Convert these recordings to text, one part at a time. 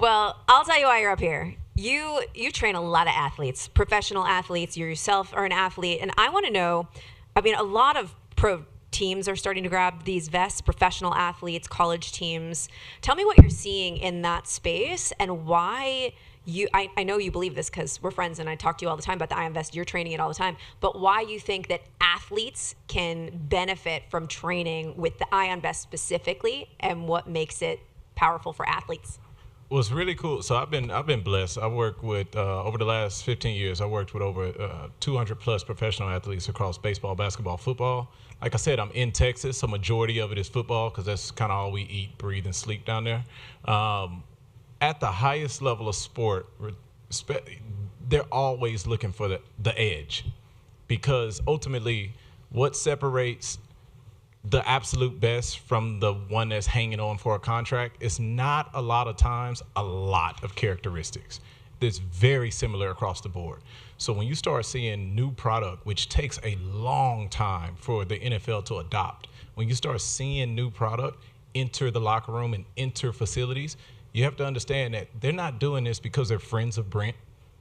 Well, I'll tell you why you're up here. You train a lot of athletes, professional athletes. You yourself are an athlete, and I want to know. I mean, a lot of pro teams are starting to grab these vests. Professional athletes, college teams. Tell me what you're seeing in that space and why. I know you believe this because we're friends and I talk to you all the time about the Ion Vest. You're training it all the time. But why you think that athletes can benefit from training with the Ion Vest specifically, and what makes it powerful for athletes? Well, it's really cool. So I've been blessed. I worked with over the last 15 years. I worked with over 200 plus professional athletes across baseball, basketball, football. Like I said, I'm in Texas, so majority of it is football because that's kind of all we eat, breathe, and sleep down there. At the highest level of sport, they're always looking for the edge, because ultimately what separates the absolute best from the one that's hanging on for a contract is not a lot of times a lot of characteristics. It's very similar across the board. So when you start seeing new product, which takes a long time for the NFL to adopt, when you start seeing new product enter the locker room and enter facilities, you have to understand that they're not doing this because they're friends of Brent.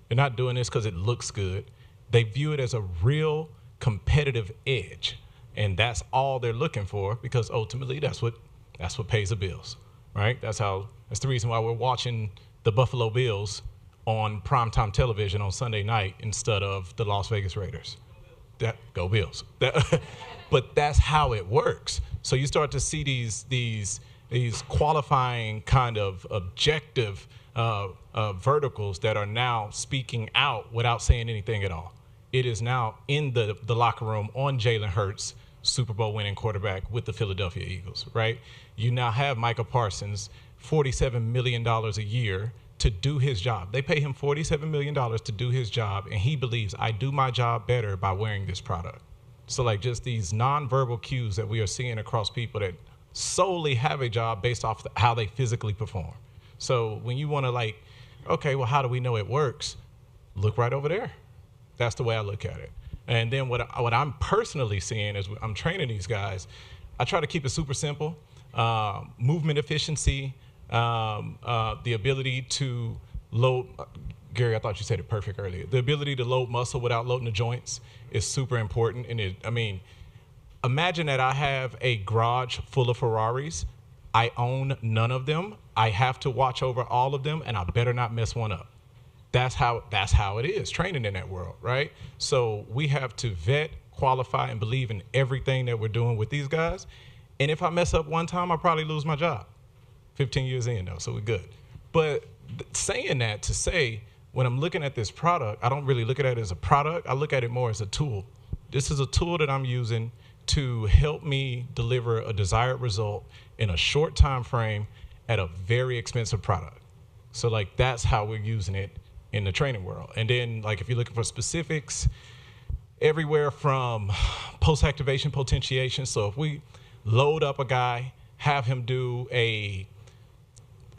They're not doing this because it looks good. They view it as a real competitive edge. And that's all they're looking for, because ultimately that's what pays the bills, right? That's the reason why we're watching the Buffalo Bills on primetime television on Sunday night instead of the Las Vegas Raiders. Go Bills. But that's how it works. So you start to see these qualifying kind of objective verticals that are now speaking out without saying anything at all. It is now in the locker room on Jalen Hurts, Super Bowl winning quarterback with the Philadelphia Eagles, right? You now have Micah Parsons, $47 million a year to do his job. They pay him $47 million to do his job, and he believes, I do my job better by wearing this product. So like just these nonverbal cues that we are seeing across people that solely have a job based off how they physically perform. So when you want to like, okay, well, how do we know it works? Look right over there. That's the way I look at it. And then what I'm personally seeing as I'm training these guys, I try to keep it super simple. Movement efficiency, the ability to load. Gary, I thought you said it perfect earlier. The ability to load muscle without loading the joints is super important. And imagine that I have a garage full of Ferraris. I own none of them. I have to watch over all of them, and I better not mess one up. That's how it is training in that world, right? So we have to vet, qualify, and believe in everything that we're doing with these guys. And if I mess up one time, I'll probably lose my job. 15 years in, though, so we're good. But saying that to say, when I'm looking at this product, I don't really look at it as a product. I look at it more as a tool. This is a tool that I'm using to help me deliver a desired result in a short time frame at a very expensive product. So like that's how we're using it in the training world. And then like if you're looking for specifics, everywhere from post-activation potentiation. So if we load up a guy, have him do a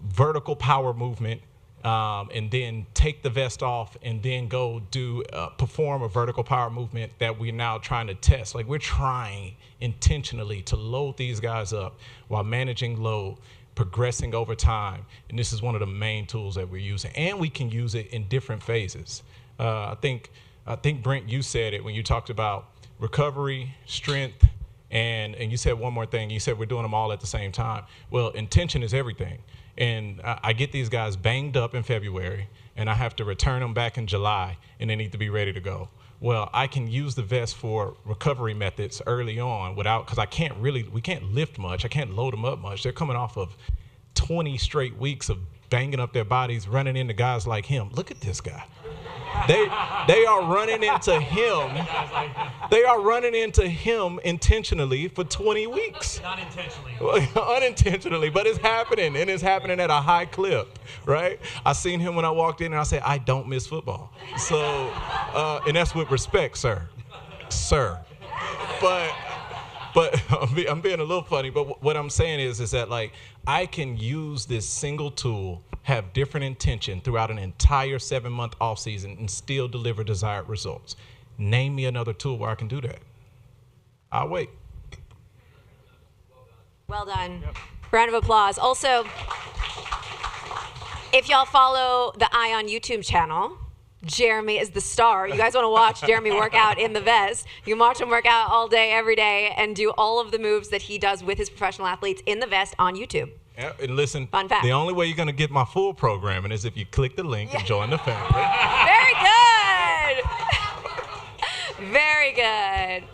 vertical power movement, and then take the vest off and then go perform a vertical power movement that we're now trying to test. Like we're trying intentionally to load these guys up while managing load, progressing over time. And this is one of the main tools that we're using. And we can use it in different phases. I think Brent, you said it when you talked about recovery, strength, and you said one more thing. You said we're doing them all at the same time. Well, intention is everything. And I get these guys banged up in February, and I have to return them back in July, and they need to be ready to go. Well, I can use the vest for recovery methods early on because we can't lift much. I can't load them up much. They're coming off of 20 straight weeks of banging up their bodies, running into guys like him. Look at this guy. They are running into him. They are running into him intentionally for 20 weeks. Not intentionally. Unintentionally, but it's happening, and it's happening at a high clip, right? I seen him when I walked in, and I said, I don't miss football. So, and that's with respect, sir. But I'm being a little funny, but what I'm saying is that like I can use this single tool, have different intention throughout an entire 7-month off season and still deliver desired results. Name me another tool where I can do that. I'll wait. Well done. Yep. Round of applause. Also, If y'all follow the Ion YouTube channel, Jeremy is the star. You guys want to watch Jeremy work out in the vest. You can watch him work out all day, every day, and do all of the moves that he does with his professional athletes in the vest on YouTube. Yeah, and listen, Fun fact. The only way you're going to get my full programming is if you click the link and join the family. Very good. Very good.